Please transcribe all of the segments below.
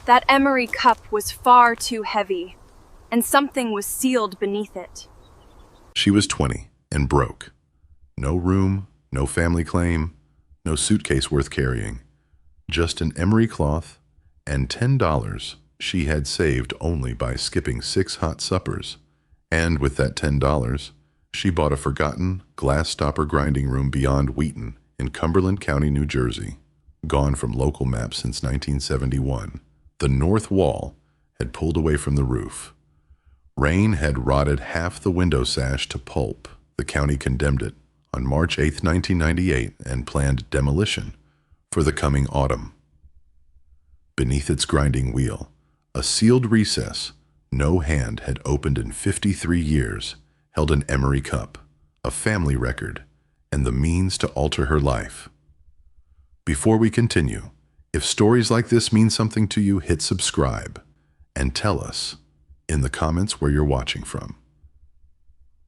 That Emery cup was far too heavy, and something was sealed beneath it. She was 20 and broke. No room, no family claim, no suitcase worth carrying. Just an emery cloth and $10 she had saved only by skipping 6 hot suppers. And with that $10, she bought a forgotten glass stopper grinding room beyond Wheaton in Cumberland County, New Jersey. Gone from local maps since 1971, the north wall had pulled away from the roof. Rain had rotted half the window sash to pulp. The county condemned it on March 8, 1998, and planned demolition for the coming autumn. Beneath its grinding wheel, a sealed recess no hand had opened in 53 years held an Emery cup, a family record, and the means to alter her life. Before we continue, if stories like this mean something to you, hit subscribe and tell us in the comments where you're watching from.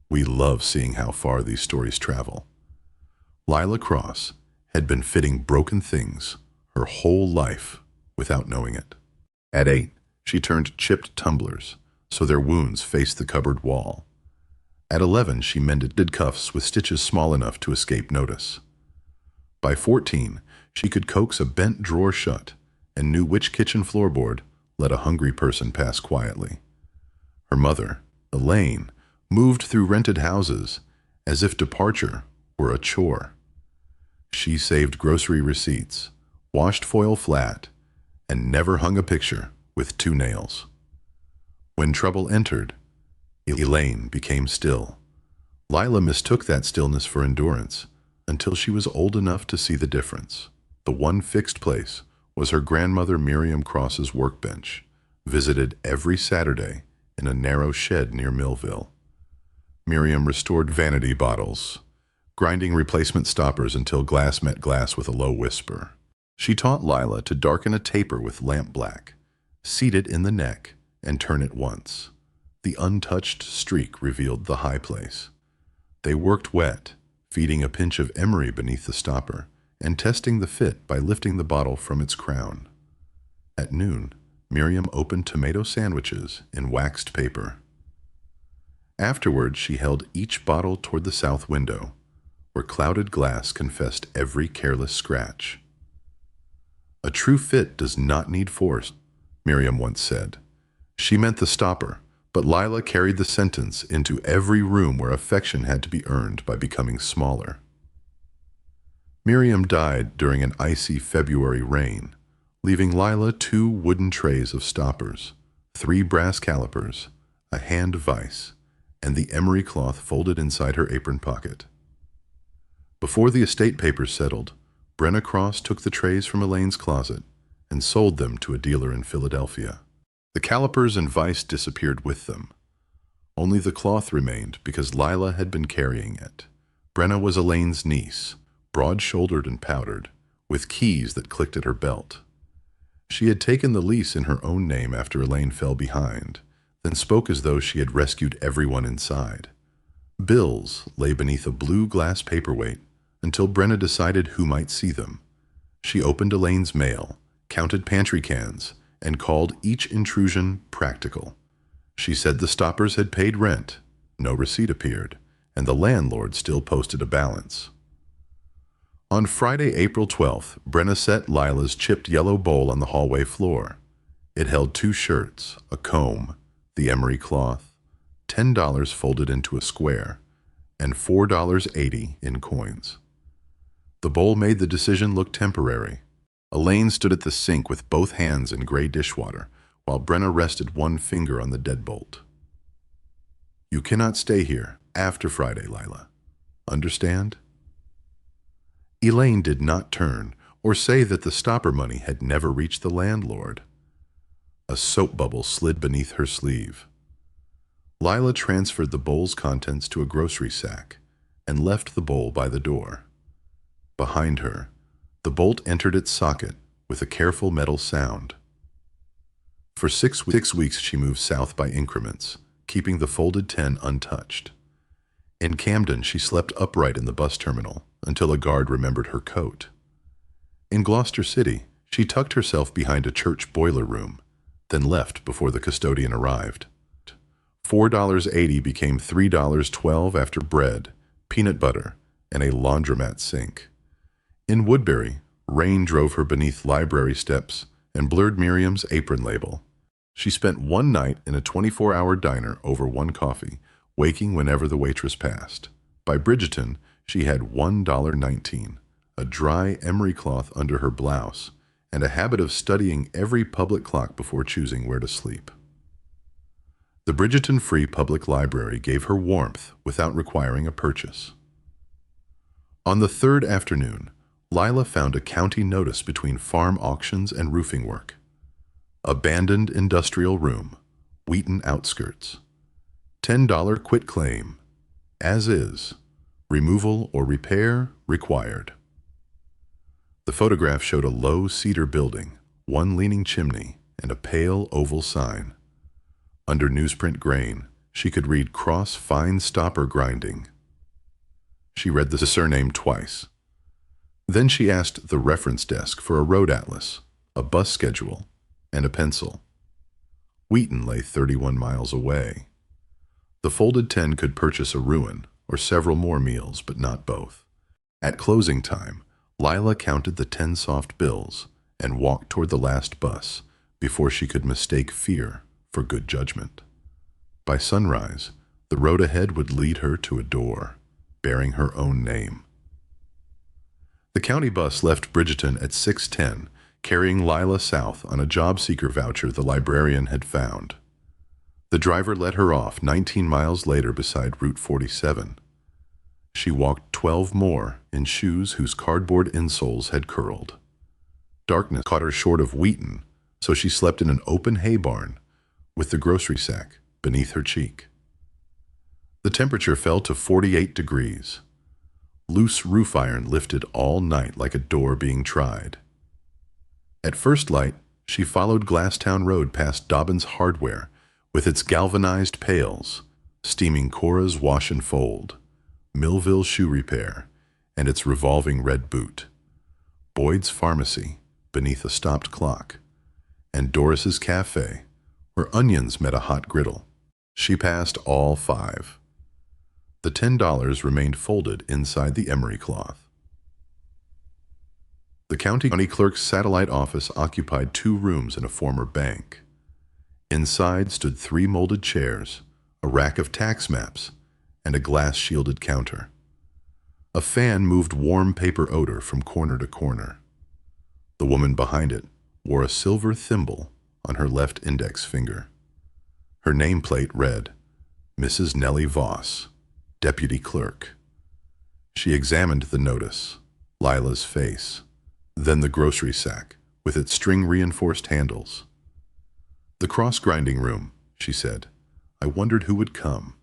We love seeing how far these stories travel. Lila Cross had been fitting broken things her whole life without knowing it. At 8, she turned chipped tumblers so their wounds faced the cupboard wall. At 11, she mended cuffs with stitches small enough to escape notice. By 14, she could coax a bent drawer shut and knew which kitchen floorboard let a hungry person pass quietly. Her mother, Elaine, moved through rented houses as if departure were a chore. She saved grocery receipts, washed foil flat, and never hung a picture with 2 nails. When trouble entered, Elaine became still. Lila mistook that stillness for endurance until she was old enough to see the difference. The one fixed place was her grandmother Miriam Cross's workbench, visited every Saturday in a narrow shed near Millville. Miriam restored vanity bottles, grinding replacement stoppers until glass met glass with a low whisper. She taught Lila to darken a taper with lamp black, seat it in the neck, and turn it once. The untouched streak revealed the high place. They worked wet, feeding a pinch of emery beneath the stopper, and testing the fit by lifting the bottle from its crown. At noon, Miriam opened tomato sandwiches in waxed paper. Afterwards, she held each bottle toward the south window, where clouded glass confessed every careless scratch. "A true fit does not need force," Miriam once said. She meant the stopper, but Lila carried the sentence into every room where affection had to be earned by becoming smaller. Miriam died during an icy February rain, leaving Lila 2 wooden trays of stoppers, 3 brass calipers, a hand vise, and the emery cloth folded inside her apron pocket. Before the estate papers settled, Brenna Cross took the trays from Elaine's closet and sold them to a dealer in Philadelphia. The calipers and vise disappeared with them. Only the cloth remained because Lila had been carrying it. Brenna was Elaine's niece, broad-shouldered and powdered, with keys that clicked at her belt. She had taken the lease in her own name after Elaine fell behind, then spoke as though she had rescued everyone inside. Bills lay beneath a blue glass paperweight until Brenna decided who might see them. She opened Elaine's mail, counted pantry cans, and called each intrusion practical. She said the stoppers had paid rent, no receipt appeared, and the landlord still posted a balance. On Friday, April 12th, Brenna set Lila's chipped yellow bowl on the hallway floor. It held 2 shirts, a comb, the emery cloth, $10 folded into a square, and $4.80 in coins. The bowl made the decision look temporary. Elaine stood at the sink with both hands in gray dishwater, while Brenna rested one finger on the deadbolt. "You cannot stay here after Friday, Lila. Understand?" Elaine did not turn or say that the stopper money had never reached the landlord. A soap bubble slid beneath her sleeve. Lila transferred the bowl's contents to a grocery sack and left the bowl by the door. Behind her, the bolt entered its socket with a careful metal sound. For 6 weeks she moved south by increments, keeping the folded 10 untouched. In Camden, she slept upright in the bus terminal until a guard remembered her coat. In Gloucester City, she tucked herself behind a church boiler room then left before the custodian arrived. $4.80 became $3.12 after bread, peanut butter, and a laundromat sink. In Woodbury, rain drove her beneath library steps and blurred Miriam's apron label. She spent one night in a 24-hour diner over one coffee, waking whenever the waitress passed. By Bridgeton, she had $1.19, a dry emery cloth under her blouse, and a habit of studying every public clock before choosing where to sleep. The Bridgeton Free Public Library gave her warmth without requiring a purchase. On the third afternoon, Lila found a county notice between farm auctions and roofing work. Abandoned industrial room, Wheaton outskirts. $10 quit claim, as is. Removal or repair required. The photograph showed a low cedar building, one leaning chimney, and a pale oval sign. Under newsprint grain, she could read Cross Fine Stopper Grinding. She read the surname twice. Then she asked the reference desk for a road atlas, a bus schedule, and a pencil. Wheaton lay 31 miles away. The folded 10 could purchase a ruin or several more meals, but not both. At closing time, Lila counted the 10 soft bills and walked toward the last bus before she could mistake fear for good judgment. By sunrise, the road ahead would lead her to a door bearing her own name. The county bus left Bridgeton at 6:10, carrying Lila south on a job seeker voucher the librarian had found. The driver let her off 19 miles later beside Route 47. She walked 12 more in shoes whose cardboard insoles had curled. Darkness caught her short of Wheaton, so she slept in an open hay barn with the grocery sack beneath her cheek. The temperature fell to 48 degrees. Loose roof iron lifted all night like a door being tried. At first light, she followed Glasstown Road past Dobbin's Hardware with its galvanized pails, steaming Cora's Wash and Fold, Millville Shoe Repair, and its revolving red boot, Boyd's Pharmacy beneath a stopped clock, and Doris's Cafe, where onions met a hot griddle. She passed all 5. The $10 remained folded inside the emery cloth. The county clerk's satellite office occupied 2 rooms in a former bank. Inside stood 3 molded chairs, a rack of tax maps, and a glass-shielded counter. A fan moved warm paper odor from corner to corner. The woman behind it wore a silver thimble on her left index finger. Her nameplate read, Mrs. Nellie Voss, Deputy Clerk. She examined the notice, Lila's face, then the grocery sack with its string-reinforced handles. The cross-grinding room, she said. I wondered who would come.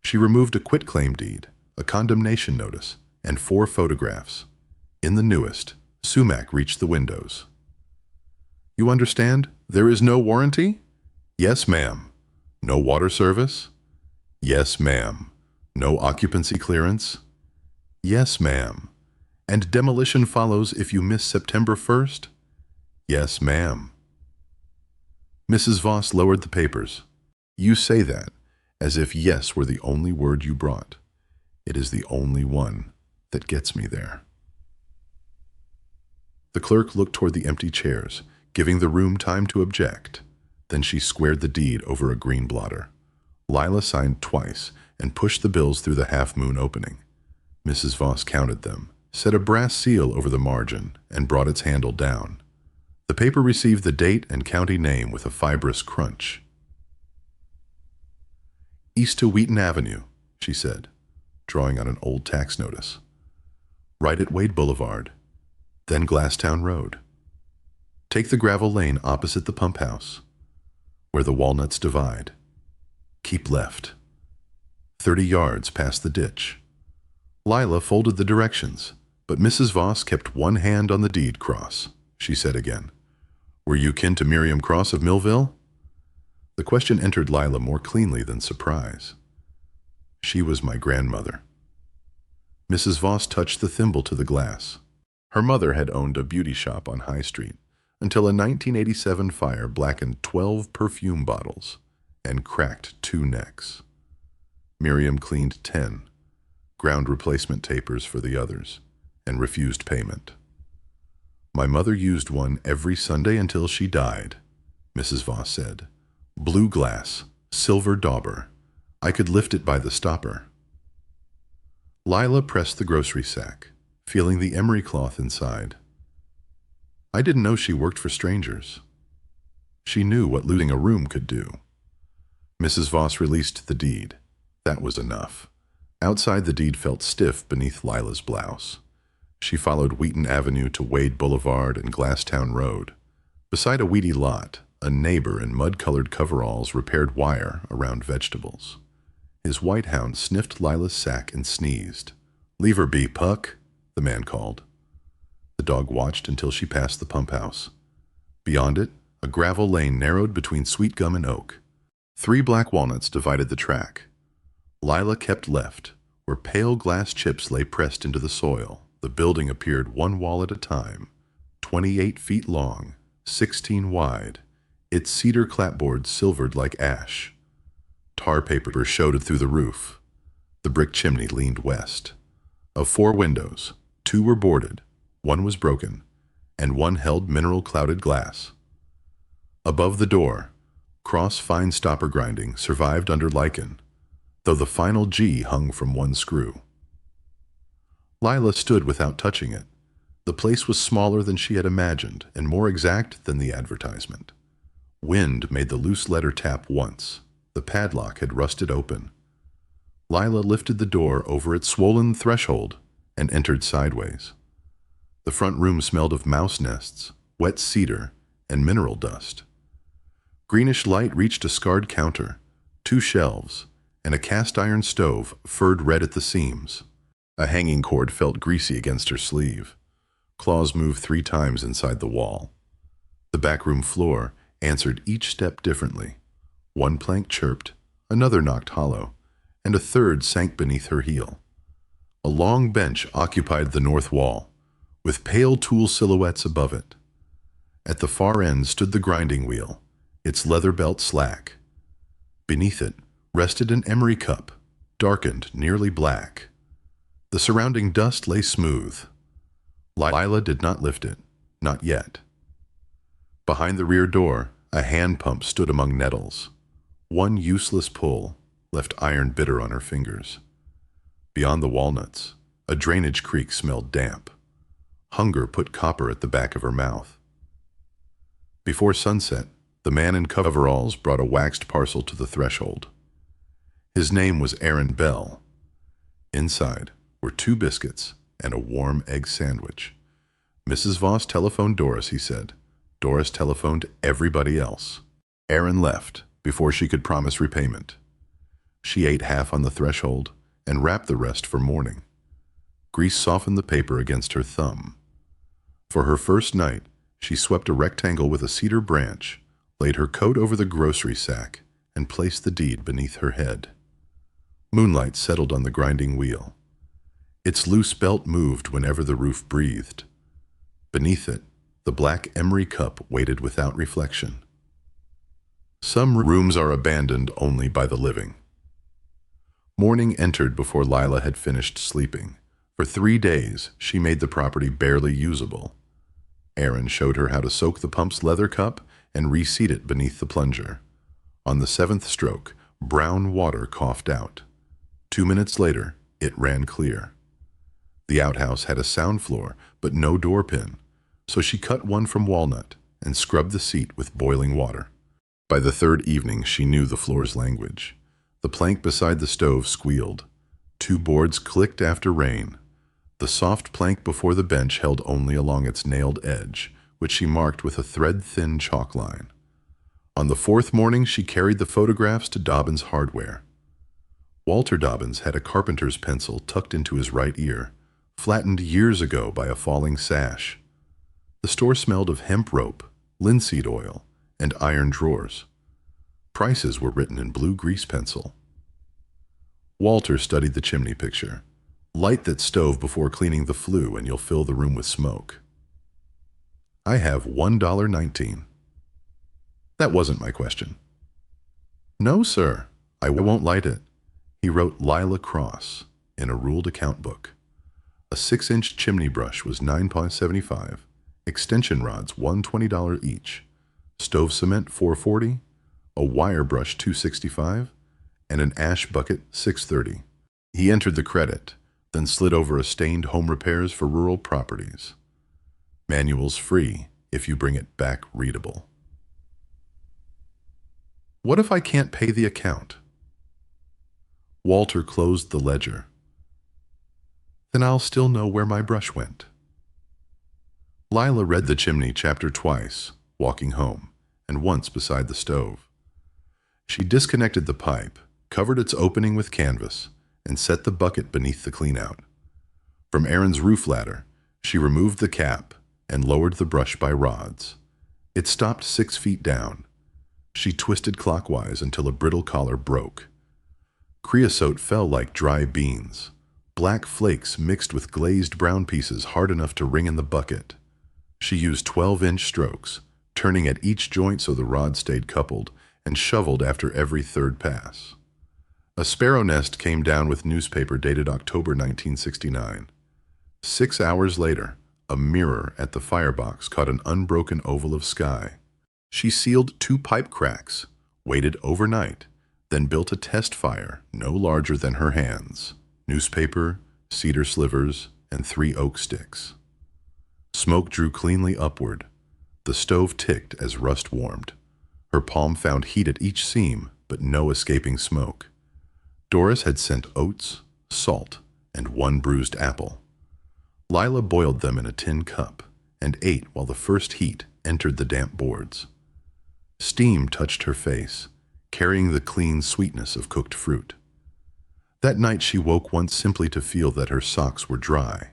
She removed a quitclaim deed, a condemnation notice, and 4 photographs. In the newest, sumac reached the windows. You understand? There is no warranty? Yes, ma'am. No water service? Yes, ma'am. No occupancy clearance? Yes, ma'am. And demolition follows if you miss September 1st? Yes, ma'am. Mrs. Voss lowered the papers. You say that as if yes were the only word you brought. It is the only one that gets me there. The clerk looked toward the empty chairs, giving the room time to object. Then she squared the deed over a green blotter. Lila signed twice and pushed the bills through the half-moon opening. Mrs. Voss counted them, set a brass seal over the margin, and brought its handle down. The paper received the date and county name with a fibrous crunch. East to Wheaton Avenue, she said, drawing on an old tax notice. Right at Wade Boulevard, then Glasstown Road. Take the gravel lane opposite the pump house, where the walnuts divide. Keep left. 30 yards past the ditch. Lila folded the directions, but Mrs. Voss kept one hand on the deed. Cross, she said again. Were you kin to Miriam Cross of Millville? The question entered Lila more cleanly than surprise. She was my grandmother. Mrs. Voss touched the thimble to the glass. Her mother had owned a beauty shop on High Street, until a 1987 fire blackened 12 perfume bottles and cracked 2 necks. Miriam cleaned 10, ground replacement tapers for the others, and refused payment. My mother used one every Sunday until she died, Mrs. Voss said. Blue glass, silver dauber. I could lift it by the stopper. Lila pressed the grocery sack, feeling the emery cloth inside. I didn't know she worked for strangers. She knew what looting a room could do. Mrs. Voss released the deed. That was enough. Outside, the deed felt stiff beneath Lila's blouse. She followed Wheaton Avenue to Wade Boulevard and Glasstown Road. Beside a weedy lot, a neighbor in mud-colored coveralls repaired wire around vegetables. His white hound sniffed Lila's sack and sneezed. "Leave her be, Puck," the man called. The dog watched until she passed the pump house. Beyond it, a gravel lane narrowed between sweet gum and oak. 3 black walnuts divided the track. Lila kept left, where pale glass chips lay pressed into the soil. The building appeared 1 wall at a time, 28 feet long, 16 wide, its cedar clapboards silvered like ash. Tar paper showed through the roof. The brick chimney leaned west. Of 4 windows, 2 were boarded, 1 was broken, and 1 held mineral-clouded glass. Above the door, Cross fine stopper grinding survived under lichen, though the final G hung from 1 screw. Lila stood without touching it. The place was smaller than she had imagined and more exact than the advertisement. Wind made the loose letter tap once. The padlock had rusted open. Lila lifted the door over its swollen threshold and entered sideways. The front room smelled of mouse nests, wet cedar, and mineral dust. Greenish light reached a scarred counter, 2 shelves, and a cast-iron stove furred red at the seams. A hanging cord felt greasy against her sleeve. Claws moved 3 times inside the wall. The backroom floor answered each step differently. 1 plank chirped, another knocked hollow, and a third sank beneath her heel. A long bench occupied the north wall, with pale tool silhouettes above it. At the far end stood the grinding wheel, its leather belt slack. Beneath it rested an emery cup, darkened nearly black. The surrounding dust lay smooth. Lila did not lift it, not yet. Behind the rear door, a hand pump stood among nettles. 1 useless pull left iron bitter on her fingers. Beyond the walnuts, a drainage creek smelled damp. Hunger put copper at the back of her mouth. Before sunset, the man in coveralls brought a waxed parcel to the threshold. His name was Aaron Bell. Inside were 2 biscuits and a warm egg sandwich. Mrs. Voss telephoned Doris, he said. Doris telephoned everybody else. Aaron left before she could promise repayment. She ate half on the threshold and wrapped the rest for morning. Grease softened the paper against her thumb. For her first night, she swept a rectangle with a cedar branch, laid her coat over the grocery sack, and placed the deed beneath her head. Moonlight settled on the grinding wheel. Its loose belt moved whenever the roof breathed. Beneath it, the black emery cup waited without reflection. Some rooms are abandoned only by the living. Morning entered before Lila had finished sleeping. For 3 days, she made the property barely usable. Aaron showed her how to soak the pump's leather cup and reseat it beneath the plunger. On the 7th stroke, brown water coughed out. 2 minutes later, it ran clear. The outhouse had a sound floor, but no door pin, so she cut one from walnut and scrubbed the seat with boiling water. By the 3rd evening, she knew the floor's language. The plank beside the stove squealed. 2 boards clicked after rain. The soft plank before the bench held only along its nailed edge, which she marked with a thread-thin chalk line. On the 4th morning, she carried the photographs to Dobbins Hardware. Walter Dobbins had a carpenter's pencil tucked into his right ear, flattened years ago by a falling sash. The store smelled of hemp rope, linseed oil, and iron drawers. Prices were written in blue grease pencil. Walter studied the chimney picture. Light that stove before cleaning the flue and you'll fill the room with smoke. I have $1.19. That wasn't my question. No, sir, I won't light it. He wrote Lila Cross in a ruled account book. A 6-inch chimney brush was $9.75, extension rods $120 each, stove cement $4.40, a wire brush $2.65, and an ash bucket $6.30. He entered the credit, then slid over a stained home repairs for rural properties. Manuals free if you bring it back readable. What if I can't pay the account? Walter closed the ledger. Then I'll still know where my brush went. Lila read the chimney chapter twice, walking home, and once beside the stove. She disconnected the pipe, covered its opening with canvas, and set the bucket beneath the cleanout. From Aaron's roof ladder, she removed the cap and lowered the brush by rods. It stopped 6 feet down. She twisted clockwise until a brittle collar broke. Creosote fell like dry beans, black flakes mixed with glazed brown pieces hard enough to ring in the bucket. She used 12-inch strokes, turning at each joint so the rod stayed coupled, and shoveled after every third pass. A sparrow nest came down with newspaper dated October 1969. 6 hours later, a mirror at the firebox caught an unbroken oval of sky. She sealed 2 pipe cracks, waited overnight, then built a test fire no larger than her hands, newspaper, cedar slivers, and 3 oak sticks. Smoke drew cleanly upward. The stove ticked as rust warmed. Her palm found heat at each seam, but no escaping smoke. Doris had sent oats, salt, and 1 bruised apple. Lila boiled them in a tin cup and ate while the first heat entered the damp boards. Steam touched her face, carrying the clean sweetness of cooked fruit. That night she woke once simply to feel that her socks were dry.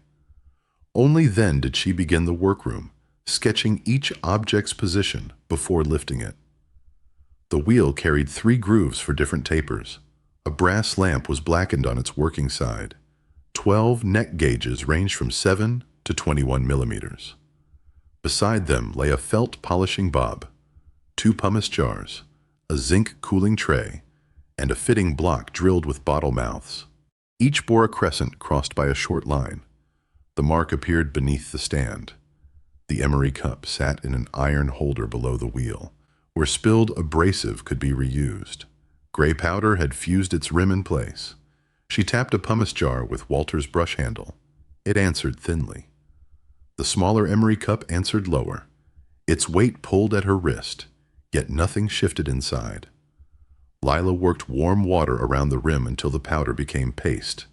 Only then did she begin the workroom, sketching each object's position before lifting it. The wheel carried 3 grooves for different tapers. A brass lamp was blackened on its working side. 12 neck gauges ranged from 7 to 21 millimeters. Beside them lay a felt polishing bob, 2 pumice jars, a zinc cooling tray, and a fitting block drilled with bottle mouths. Each bore a crescent crossed by a short line. The mark appeared beneath the stand. The Emery cup sat in an iron holder below the wheel, where spilled abrasive could be reused. Gray powder had fused its rim in place. She tapped a pumice jar with Walter's brush handle. It answered thinly. The smaller Emery cup answered lower. Its weight pulled at her wrist, yet nothing shifted inside. Lila worked warm water around the rim until the powder became paste.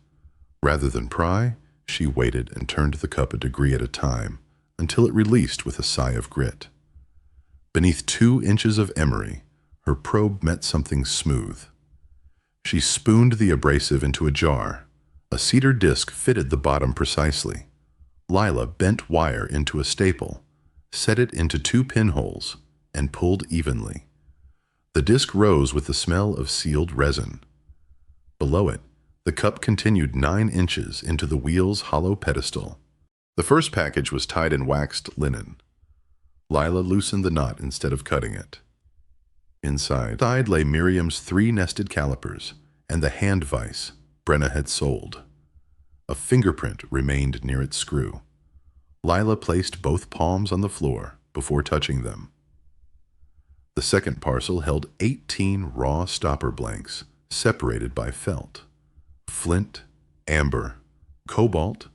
Rather than pry, she waited and turned the cup a degree at a time until it released with a sigh of grit. Beneath 2 inches of Emery, her probe met something smooth. She spooned the abrasive into a jar. A cedar disc fitted the bottom precisely. Lila bent wire into a staple, set it into 2 pinholes, and pulled evenly. The disc rose with the smell of sealed resin. Below it, the cup continued 9 inches into the wheel's hollow pedestal. The first package was tied in waxed linen. Lila loosened the knot instead of cutting it. Inside lay Miriam's 3 nested calipers and the hand vise Brenna had sold. A fingerprint remained near its screw. Lila placed both palms on the floor before touching them. The second parcel held 18 raw stopper blanks, separated by felt, flint, amber, cobalt,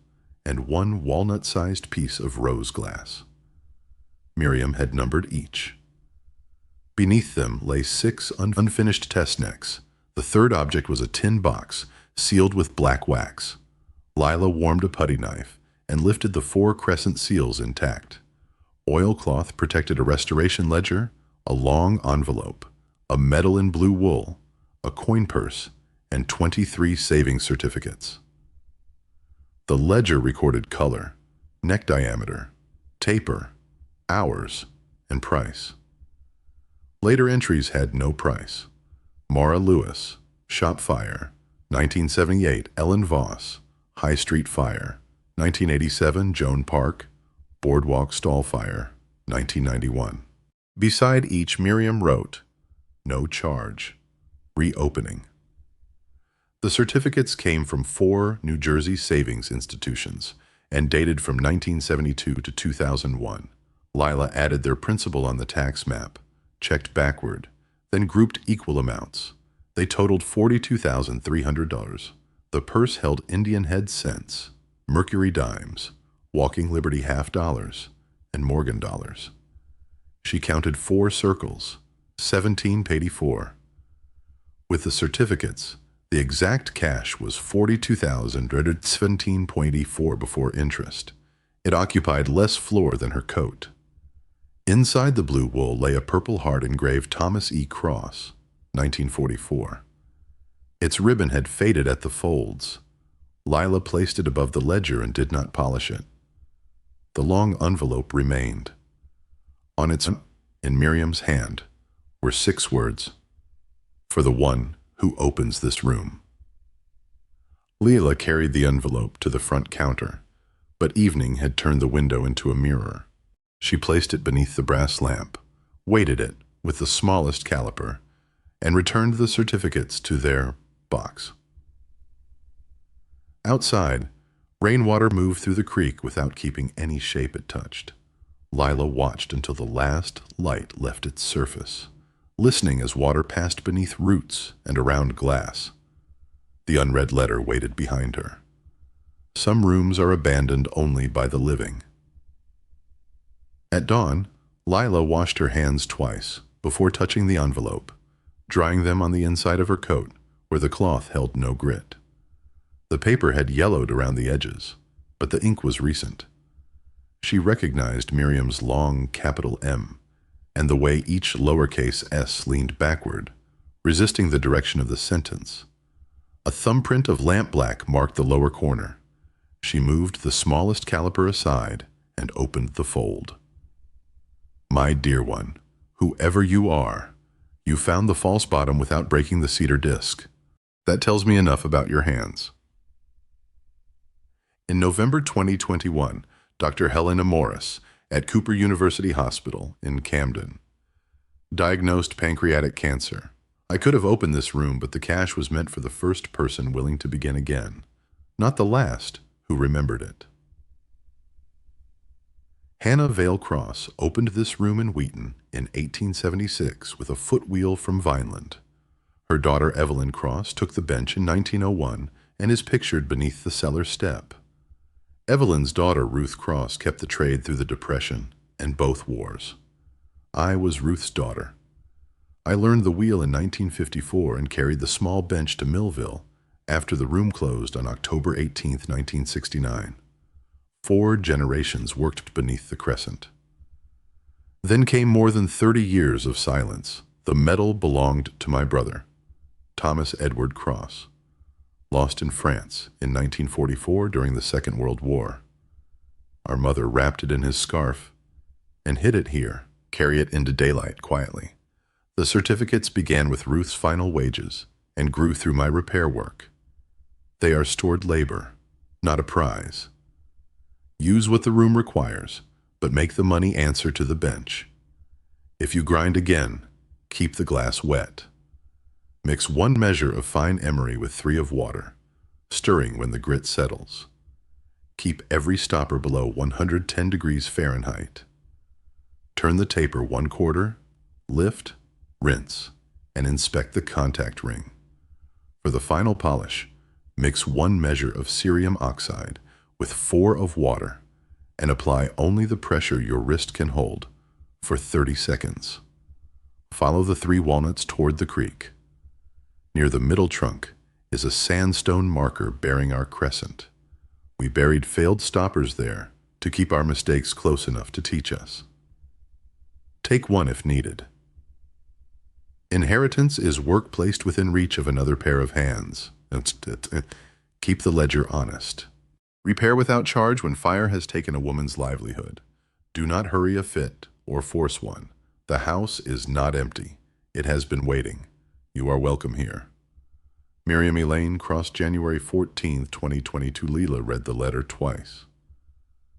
and 1 walnut-sized piece of rose glass. Miriam had numbered each. Beneath them lay 6 unfinished test necks. The third object was a tin box, sealed with black wax. Lila warmed a putty knife and lifted the 4 crescent seals intact. Oilcloth protected a restoration ledger, a long envelope, a medal in blue wool, a coin purse, and 23 savings certificates. The ledger recorded color, neck diameter, taper, hours, and price. Later entries had no price. Mara Lewis, Shop Fire, 1978, Ellen Voss, High Street Fire, 1987, Joan Park, Boardwalk Stall Fire, 1991. Beside each, Miriam wrote, "No charge. Reopening." The certificates came from 4 New Jersey savings institutions and dated from 1972 to 2001. Lila added their principal on the tax map, checked backward, then grouped equal amounts. They totaled $42,300. The purse held Indian head cents, Mercury dimes, Walking Liberty $50, and Morgan dollars. She counted 4 circles, 1784. With the certificates, the exact cash was $42,317.84 before interest. It occupied less floor than her coat. Inside the blue wool lay a Purple Heart engraved Thomas E. Cross, 1944. Its ribbon had faded at the folds. Lila placed it above the ledger and did not polish it. The long envelope remained. On its in Miriam's hand were 6 words, "For the one who opens this room." Lila carried the envelope to the front counter, but evening had turned the window into a mirror. She placed it beneath the brass lamp, weighted it with the smallest caliper, and returned the certificates to their box. Outside, rainwater moved through the creek without keeping any shape it touched. Lila watched until the last light left its surface, listening as water passed beneath roots and around glass. The unread letter waited behind her. Some rooms are abandoned only by the living. At dawn, Lila washed her hands twice before touching the envelope, drying them on the inside of her coat where the cloth held no grit. The paper had yellowed around the edges, but the ink was recent. She recognized Miriam's long capital M and the way each lowercase s leaned backward, resisting the direction of the sentence. A thumbprint of lampblack marked the lower corner. She moved the smallest caliper aside and opened the fold. "My dear one, whoever you are, you found the false bottom without breaking the cedar disc. That tells me enough about your hands." In November 2021, Dr. Helena Morris at Cooper University Hospital in Camden diagnosed pancreatic cancer. "I could have opened this room, but the cash was meant for the first person willing to begin again, not the last who remembered it." Hannah Vale Cross opened this room in Wheaton in 1876 with a footwheel from Vineland. Her daughter Evelyn Cross took the bench in 1901 and is pictured beneath the cellar step. Evelyn's daughter Ruth Cross kept the trade through the Depression and both wars. I was Ruth's daughter. I learned the wheel in 1954 and carried the small bench to Millville after the room closed on October 18, 1969. 4 generations worked beneath the crescent. Then came more than 30 years of silence. The medal belonged to my brother, Thomas Edward Cross, lost in France in 1944 during the Second World War. Our mother wrapped it in his scarf and hid it here, carry it into daylight quietly. The certificates began with Ruth's final wages and grew through my repair work. They are stored labor, not a prize. Use what the room requires, but make the money answer to the bench. If you grind again, keep the glass wet. Mix 1 measure of fine emery with 3 of water, stirring when the grit settles. Keep every stopper below 110 degrees Fahrenheit. Turn the taper 1/4, lift, rinse, and inspect the contact ring. For the final polish, mix 1 measure of cerium oxide with 4 of water and apply only the pressure your wrist can hold for 30 seconds. Follow the 3 walnuts toward the creek. Near the middle trunk is a sandstone marker bearing our crescent. We buried failed stoppers there to keep our mistakes close enough to teach us. Take 1 if needed. Inheritance is work placed within reach of another pair of hands. Keep the ledger honest. Repair without charge when fire has taken a woman's livelihood. Do not hurry a fit or force one. The house is not empty. It has been waiting. You are welcome here. Miriam Elaine Cross, January 14, 2022. Lila read the letter twice.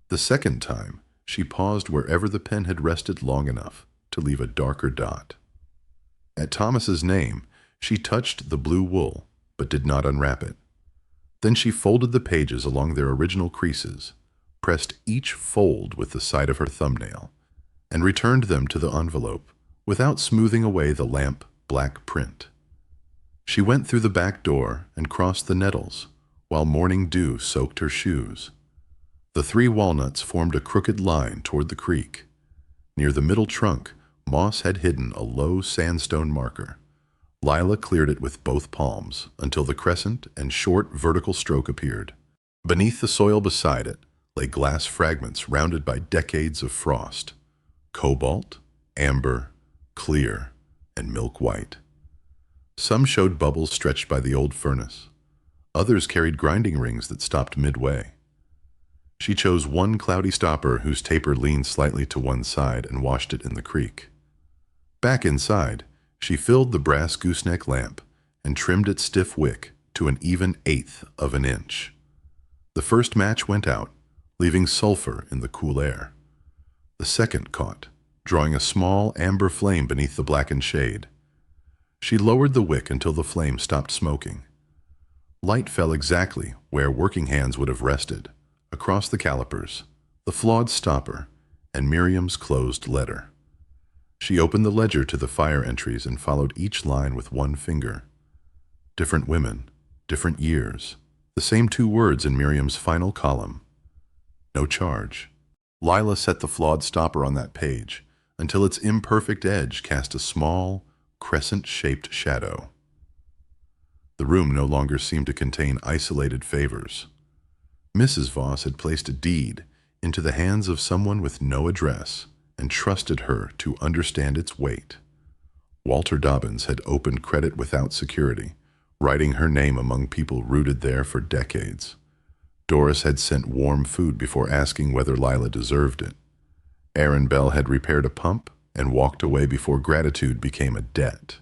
The second time, She paused wherever the pen had rested long enough to leave a darker dot. At Thomas's name, she touched the blue wool, but did not unwrap it. Then she folded the pages along their original creases, pressed each fold with the side of her thumbnail, and returned them to the envelope without smoothing away the lamp black print. She went through the back door and crossed the nettles, while morning dew soaked her shoes. The 3 walnuts formed a crooked line toward the creek. Near the middle trunk, moss had hidden a low sandstone marker. Lila cleared it with both palms until the crescent and short vertical stroke appeared. Beneath the soil beside it lay glass fragments rounded by decades of frost. Cobalt, amber, clear, and milk white. Some showed bubbles stretched by the old furnace. Others carried grinding rings that stopped midway. She chose one cloudy stopper whose taper leaned slightly to one side and washed it in the creek. Back inside, she filled the brass gooseneck lamp and trimmed its stiff wick to an even 1/8 of an inch. The first match went out, leaving sulfur in the cool air. The second caught, drawing a small amber flame beneath the blackened shade. She lowered the wick until the flame stopped smoking. Light fell exactly where working hands would have rested, across the calipers, the flawed stopper, and Miriam's closed letter. She opened the ledger to the fire entries and followed each line with one finger. Different women, different years, the same 2 words in Miriam's final column. No charge. Lila set the flawed stopper on that page until its imperfect edge cast a small, crescent-shaped shadow. The room no longer seemed to contain isolated favors. Mrs. Voss had placed a deed into the hands of someone with no address and trusted her to understand its weight. Walter Dobbins had opened credit without security, writing her name among people rooted there for decades. Doris had sent warm food before asking whether Lila deserved it. Aaron Bell had repaired a pump and walked away before gratitude became a debt.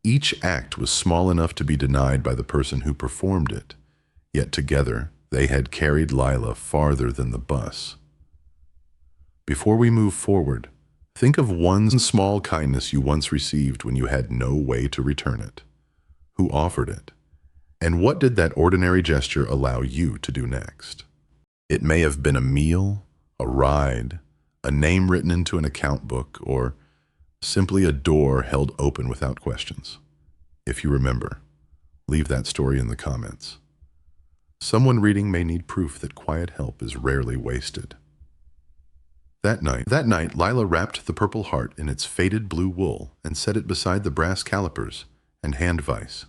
Each act was small enough to be denied by the person who performed it, yet together they had carried Lila farther than the bus. Before we move forward, think of one small kindness you once received when you had no way to return it. Who offered it? And what did that ordinary gesture allow you to do next? It may have been a meal, a ride, a name written into an account book, or simply a door held open without questions. If you remember, leave that story in the comments. Someone reading may need proof that quiet help is rarely wasted. That night, Lila wrapped the Purple Heart in its faded blue wool and set it beside the brass calipers and hand vise.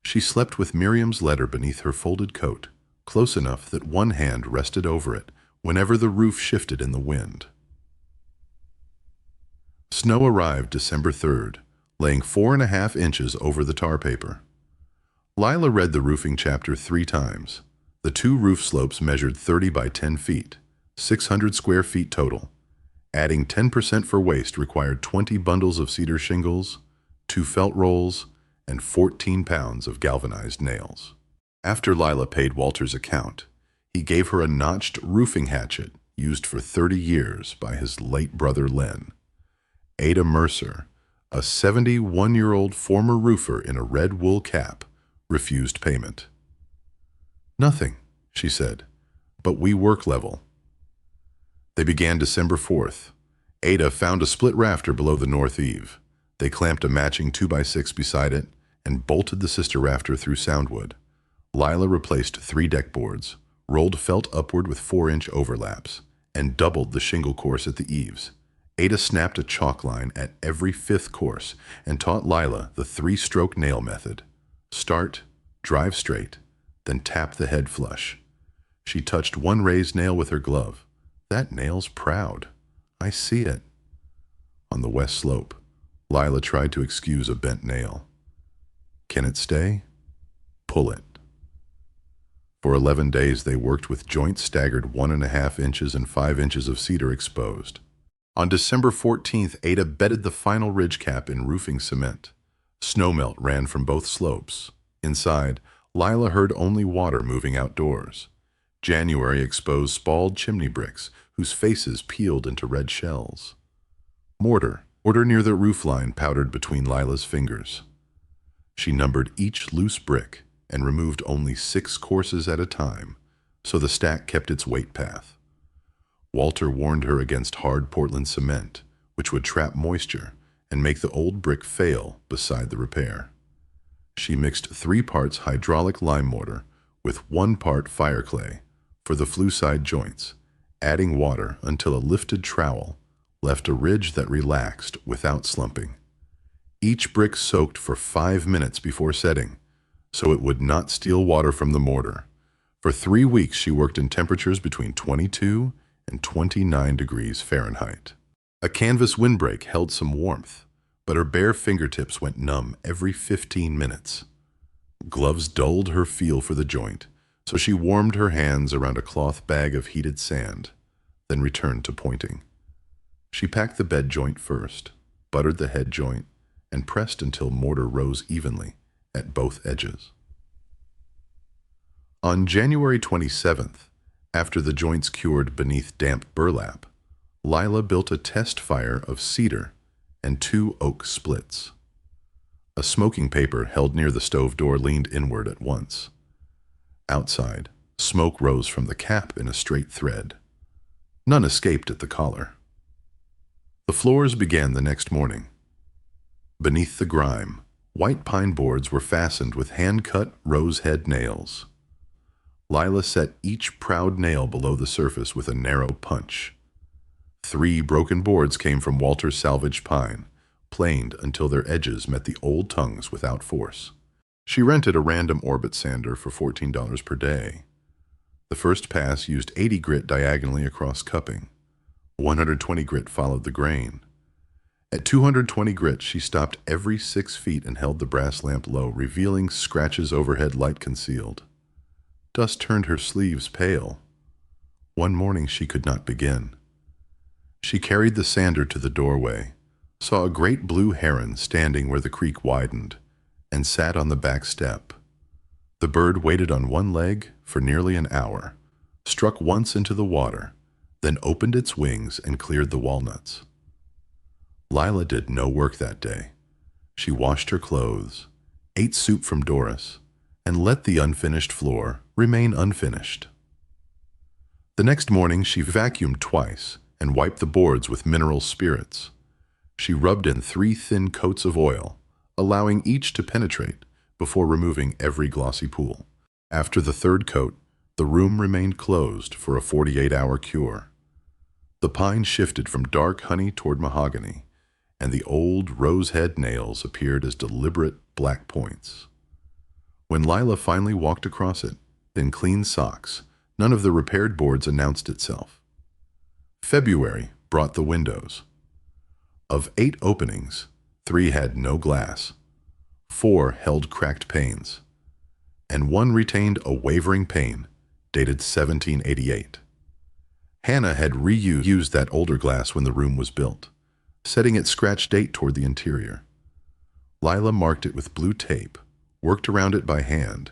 She slept with Miriam's letter beneath her folded coat, close enough that one hand rested over it whenever the roof shifted in the wind. Snow arrived December 3rd, laying 4.5 inches over the tar paper. Lila read the roofing chapter 3 times. The 2 roof slopes measured 30 by 10 feet, 600 square feet total. Adding 10% for waste required 20 bundles of cedar shingles, 2 felt rolls, and 14 pounds of galvanized nails. After Lila paid Walter's account, he gave her a notched roofing hatchet used for 30 years by his late brother Len. Ada Mercer, a 71-year-old former roofer in a red wool cap, refused payment. "Nothing," she said, "but we work level." They began December 4th. Ada found a split rafter below the north eave. They clamped a matching 2x6 beside it and bolted the sister rafter through soundwood. Lila replaced 3 deck boards, rolled felt upward with 4-inch overlaps, and doubled the shingle course at the eaves. Ada snapped a chalk line at every 5th course and taught Lila the 3-stroke nail method. Start, drive straight, then tap the head flush. She touched one raised nail with her glove. "That nail's proud. I see it." On the west slope, Lila tried to excuse a bent nail. "Can it stay?" "Pull it." For 11 days they worked with joints staggered 1.5 inches and 5 inches of cedar exposed. On December 14th, Ada bedded the final ridge cap in roofing cement. Snowmelt ran from both slopes. Inside, Lila heard only water moving outdoors. January exposed spalled chimney bricks, whose faces peeled into red shells. Mortar near the roofline powdered between Lila's fingers. She numbered each loose brick and removed only 6 courses at a time, so the stack kept its weight path. Walter warned her against hard Portland cement, which would trap moisture and make the old brick fail beside the repair. She mixed 3 parts hydraulic lime mortar with 1 part fire clay for the flue-side joints, adding water until a lifted trowel left a ridge that relaxed without slumping. Each brick soaked for 5 minutes before setting, so it would not steal water from the mortar. For 3 weeks she worked in temperatures between 22 and 29 degrees Fahrenheit. A canvas windbreak held some warmth, but her bare fingertips went numb every 15 minutes. Gloves dulled her feel for the joint, so she warmed her hands around a cloth bag of heated sand, then returned to pointing. She packed the bed joint first, buttered the head joint, and pressed until mortar rose evenly at both edges. On January 27th, after the joints cured beneath damp burlap, Lila built a test fire of cedar and 2 oak splits. A smoking paper held near the stove door leaned inward at once. Outside, smoke rose from the cap in a straight thread. None escaped at the collar. The floors began the next morning. Beneath the grime, white pine boards were fastened with hand-cut rose-head nails. Lila set each proud nail below the surface with a narrow punch. 3 broken boards came from Walter's salvaged pine, planed until their edges met the old tongues without force. She rented a random orbit sander for $14 per day. The first pass used 80 grit diagonally across cupping. 120 grit followed the grain. At 220 grit, she stopped every 6 feet and held the brass lamp low, revealing scratches overhead light concealed. Dust turned her sleeves pale. One morning she could not begin. She carried the sander to the doorway, saw a great blue heron standing where the creek widened, and sat on the back step. The bird waited on one leg for nearly an hour, struck once into the water, then opened its wings and cleared the walnuts. Lila did no work that day. She washed her clothes, ate soup from Doris, and let the unfinished floor remain unfinished. The next morning she vacuumed twice and wiped the boards with mineral spirits. She rubbed in 3 thin coats of oil, allowing each to penetrate before removing every glossy pool. After the 3rd coat, the room remained closed for a 48-hour cure. The pine shifted from dark honey toward mahogany, and the old rose-head nails appeared as deliberate black points. When Lila finally walked across it, in clean socks, none of the repaired boards announced itself. February brought the windows. Of 8 openings, 3 had no glass, 4 held cracked panes, and 1 retained a wavering pane dated 1788. Hannah had reused that older glass when the room was built, setting its scratch date toward the interior. Lila marked it with blue tape, worked around it by hand,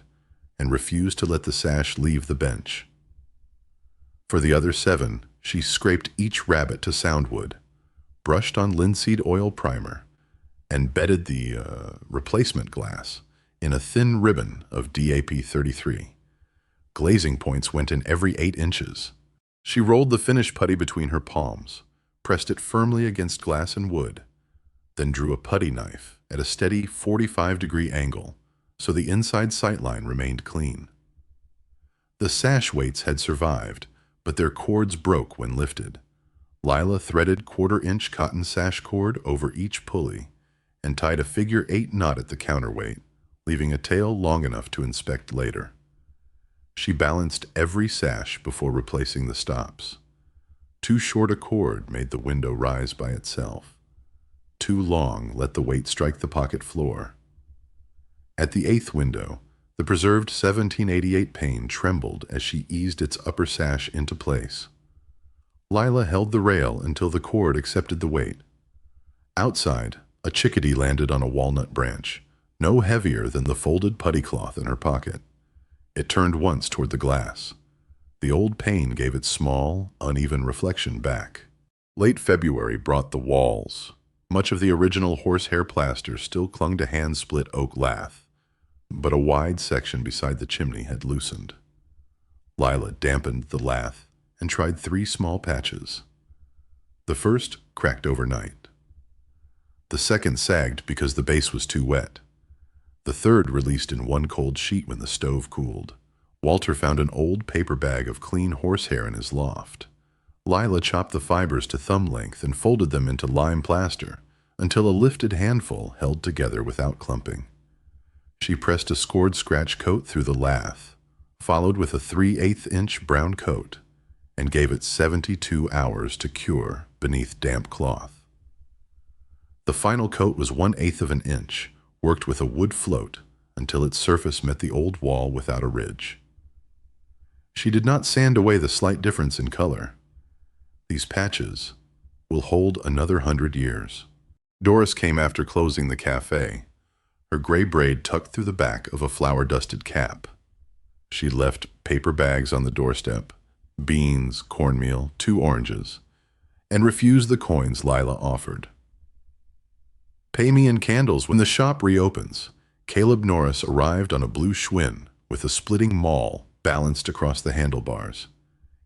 and refused to let the sash leave the bench. For the other 7, she scraped each rabbet to soundwood, brushed on linseed oil primer, and bedded the replacement glass in a thin ribbon of DAP 33. Glazing points went in every 8 inches. She rolled the finished putty between her palms, pressed it firmly against glass and wood, then drew a putty knife at a steady 45-degree angle so the inside sightline remained clean. The sash weights had survived, but their cords broke when lifted. Lila threaded 1/4-inch cotton sash cord over each pulley and tied a figure-8 knot at the counterweight, leaving a tail long enough to inspect later. She balanced every sash before replacing the stops. Too short a cord made the window rise by itself. Too long let the weight strike the pocket floor. At the 8th window, the preserved 1788 pane trembled as she eased its upper sash into place. Lila held the rail until the cord accepted the weight. Outside, a chickadee landed on a walnut branch, no heavier than the folded putty cloth in her pocket. It turned once toward the glass. The old pane gave its small, uneven reflection back. Late February brought the walls. Much of the original horsehair plaster still clung to hand-split oak lath, but a wide section beside the chimney had loosened. Lila dampened the lath and tried 3 small patches. The first cracked overnight. The second sagged because the base was too wet. The third released in one cold sheet when the stove cooled. Walter found an old paper bag of clean horsehair in his loft. Lila chopped the fibers to thumb length and folded them into lime plaster until a lifted handful held together without clumping. She pressed a scored scratch coat through the lath, followed with a 3/8-inch brown coat, and gave it 72 hours to cure beneath damp cloth. The final coat was 1/8 of an inch, worked with a wood float until its surface met the old wall without a ridge. She did not sand away the slight difference in color. These patches will hold another 100 years. Doris came after closing the cafe, her gray braid tucked through the back of a flour-dusted cap. She left paper bags on the doorstep, beans, cornmeal, 2 oranges, and refused the coins Lila offered. "Pay me in candles when the shop reopens." Caleb Norris arrived on a blue Schwinn with a splitting maul balanced across the handlebars.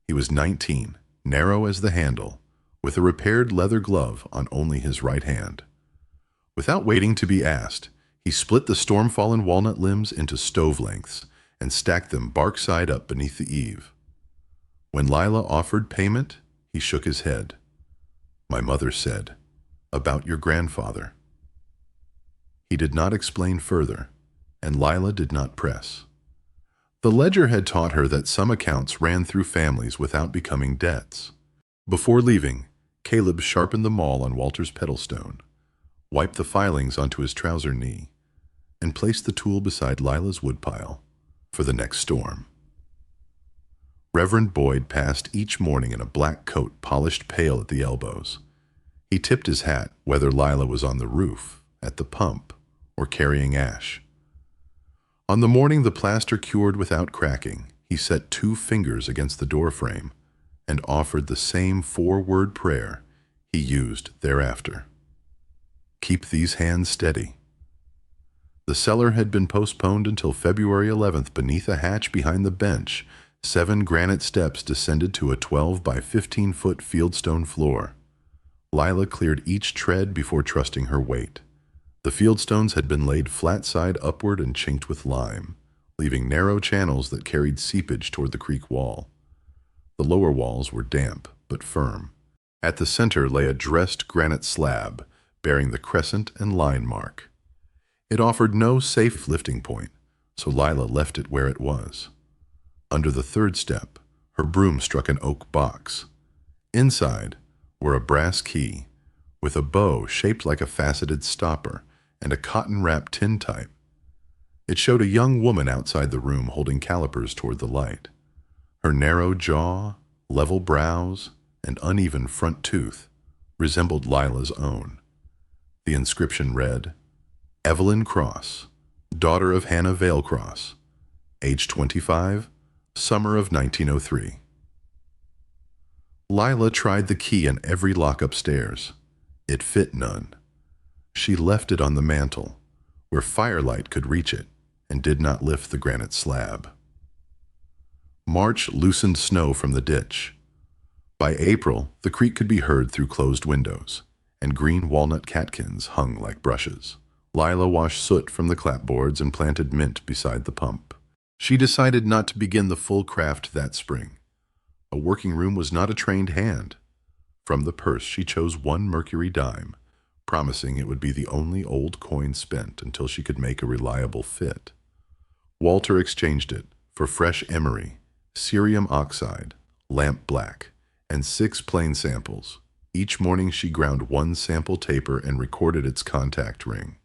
He was 19, narrow as the handle, with a repaired leather glove on only his right hand. Without waiting to be asked, he split the storm-fallen walnut limbs into stove lengths and stacked them bark side up beneath the eave. When Lila offered payment, he shook his head. "My mother said, about your grandfather." He did not explain further, and Lila did not press. The ledger had taught her that some accounts ran through families without becoming debts. Before leaving, Caleb sharpened the maul on Walter's pedalstone, wiped the filings onto his trouser knee, and placed the tool beside Lila's woodpile for the next storm. Reverend Boyd passed each morning in a black coat polished pale at the elbows. He tipped his hat whether Lila was on the roof, at the pump, or carrying ash. On the morning the plaster cured without cracking, he set 2 fingers against the doorframe and offered the same 4-word prayer he used thereafter. "Keep these hands steady." The cellar had been postponed until February 11th. Beneath a hatch behind the bench, 7 granite steps descended to a 12 by 15-foot fieldstone floor. Lila cleared each tread before trusting her weight. The fieldstones had been laid flat side upward and chinked with lime, leaving narrow channels that carried seepage toward the creek wall. The lower walls were damp but firm. At the center lay a dressed granite slab bearing the crescent and line mark. It offered no safe lifting point, so Lila left it where it was. Under the 3rd step, her broom struck an oak box. Inside were a brass key with a bow shaped like a faceted stopper and a cotton-wrapped tintype. It showed a young woman outside the room holding calipers toward the light. Her narrow jaw, level brows, and uneven front tooth resembled Lila's own. The inscription read, "Evelyn Cross, daughter of Hannah Vale Cross, age 25, summer of 1903. Lila tried the key in every lock upstairs. It fit none. She left it on the mantel, where firelight could reach it, and did not lift the granite slab. March loosened snow from the ditch. By April, the creek could be heard through closed windows, and green walnut catkins hung like brushes. Lila washed soot from the clapboards and planted mint beside the pump. She decided not to begin the full craft that spring. A working room was not a trained hand. From the purse she chose 1 mercury dime, promising it would be the only old coin spent until she could make a reliable fit. Walter exchanged it for fresh emery, cerium oxide, lamp black, and 6 plain samples. Each morning she ground 1 sample taper and recorded its contact ring.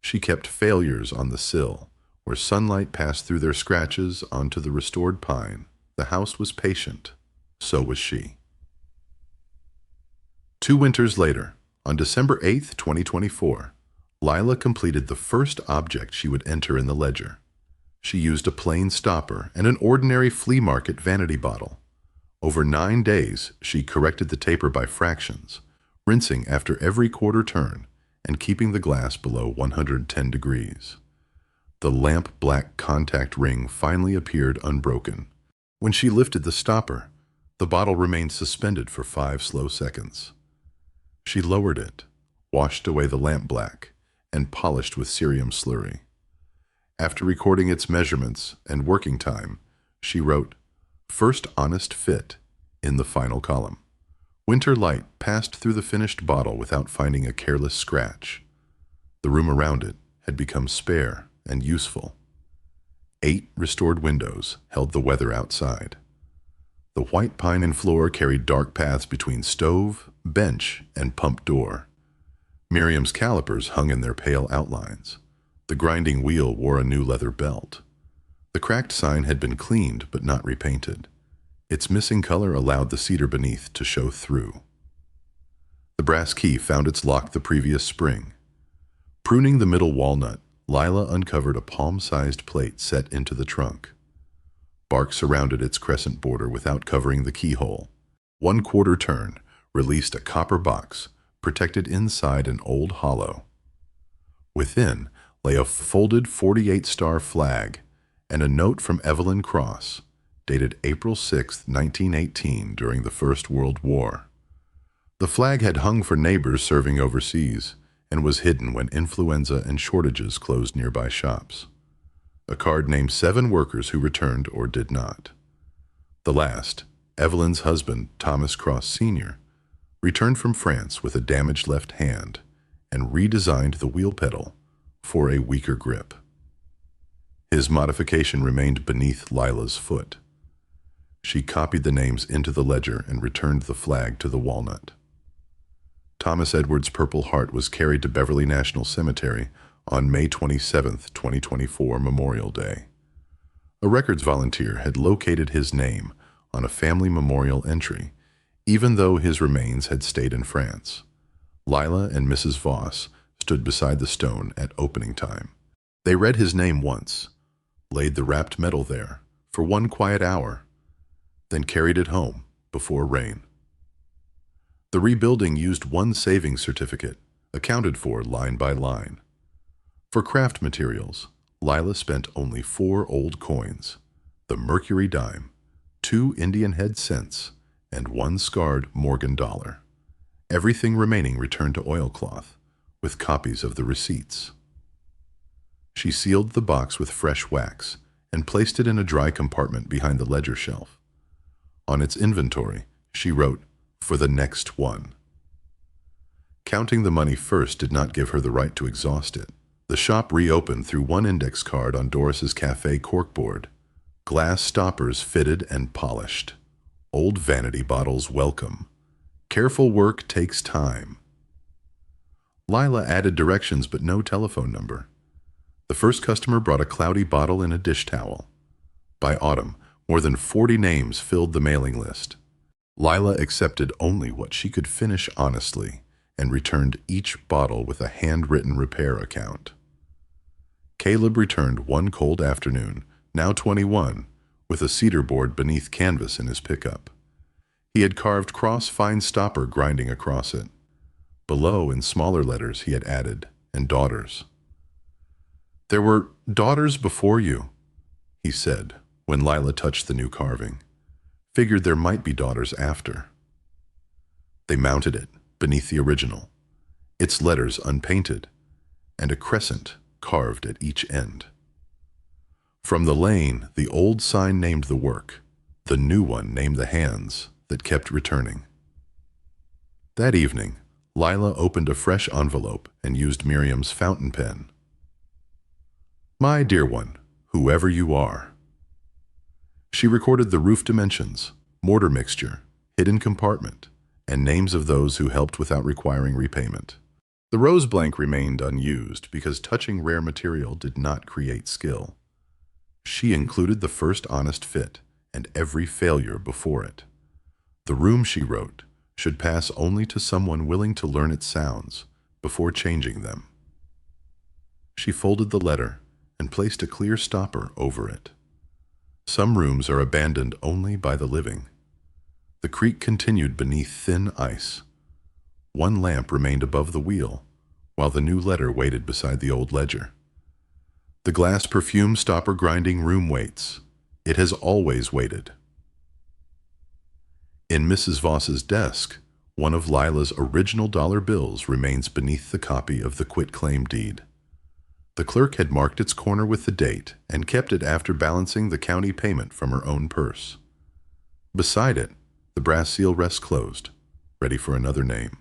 She kept failures on the sill, where sunlight passed through their scratches onto the restored pine. The house was patient. So was she. 2 winters later, on December 8th, 2024, Lila completed the first object she would enter in the ledger. She used a plain stopper and an ordinary flea market vanity bottle. Over 9 days, she corrected the taper by fractions, rinsing after every quarter turn and keeping the glass below 110 degrees. The lamp-black contact ring finally appeared unbroken. When she lifted the stopper, the bottle remained suspended for 5 slow seconds. She lowered it, washed away the lamp black, and polished with cerium slurry. After recording its measurements and working time, she wrote, "First honest fit," in the final column. Winter light passed through the finished bottle without finding a careless scratch. The room around it had become spare and useful. 8 restored windows held the weather outside. The white pine and floor carried dark paths between stove, bench, and pump door. Miriam's calipers hung in their pale outlines. The grinding wheel wore a new leather belt. The cracked sign had been cleaned but not repainted. Its missing color allowed the cedar beneath to show through. The brass key found its lock the previous spring. Pruning the middle walnut, Lila uncovered a palm-sized plate set into the trunk. Bark surrounded its crescent border without covering the keyhole. 1/4 turn released a copper box protected inside an old hollow. Within lay a folded 48-star flag and a note from Lila Cross, dated April 6, 1918, during the First World War. The flag had hung for neighbors serving overseas and was hidden when influenza and shortages closed nearby shops. A card named 7 workers who returned or did not. The last, Evelyn's husband, Thomas Cross Sr., returned from France with a damaged left hand and redesigned the wheel pedal for a weaker grip. His modification remained beneath Lila's foot. She copied the names into the ledger and returned the flag to the walnut. Thomas Edward's Purple Heart was carried to Beverly National Cemetery on May 27, 2024, Memorial Day. A records volunteer had located his name on a family memorial entry, even though his remains had stayed in France. Lila and Mrs. Voss stood beside the stone at opening time. They read his name once, laid the wrapped metal there for 1 quiet hour, then carried it home before rain. The rebuilding used 1 savings certificate, accounted for line by line. For craft materials, Lila spent only 4 old coins, the Mercury dime, 2 Indian head cents, and 1 scarred Morgan dollar. Everything remaining returned to oilcloth, with copies of the receipts. She sealed the box with fresh wax and placed it in a dry compartment behind the ledger shelf. On its inventory, she wrote, "For the next one." Counting the money first did not give her the right to exhaust it. The shop reopened through 1 index card on Doris's Cafe corkboard. Glass stoppers fitted and polished. Old vanity bottles welcome. Careful work takes time. Lila added directions but no telephone number. The first customer brought a cloudy bottle and a dish towel. By autumn, more than 40 names filled the mailing list. Lila accepted only what she could finish honestly and returned each bottle with a handwritten repair account. Caleb returned one cold afternoon, now 21, with a cedar board beneath canvas in his pickup. He had carved cross fine stopper grinding across it. Below, in smaller letters, he had added, "and daughters." "There were daughters before you," he said, when Lila touched the new carving. "Figured there might be daughters after." They mounted it beneath the original, its letters unpainted, and a crescent carved at each end. From the lane, the old sign named the work, the new one named the hands that kept returning. That evening, Lila opened a fresh envelope and used Miriam's fountain pen. "My dear one, whoever you are." She recorded the roof dimensions, mortar mixture, hidden compartment, and names of those who helped without requiring repayment. The rose blank remained unused because touching rare material did not create skill. She included the first honest fit and every failure before it. The room, she wrote, should pass only to someone willing to learn its sounds before changing them. She folded the letter and placed a clear stopper over it. Some rooms are abandoned only by the living. The creek continued beneath thin ice. One lamp remained above the wheel, while the new letter waited beside the old ledger. The glass perfume stopper grinding room waits. It has always waited. In Mrs. Voss's desk, one of Lila's original dollar bills remains beneath the copy of the quitclaim deed. The clerk had marked its corner with the date and kept it after balancing the county payment from her own purse. Beside it, the brass seal rests closed, ready for another name.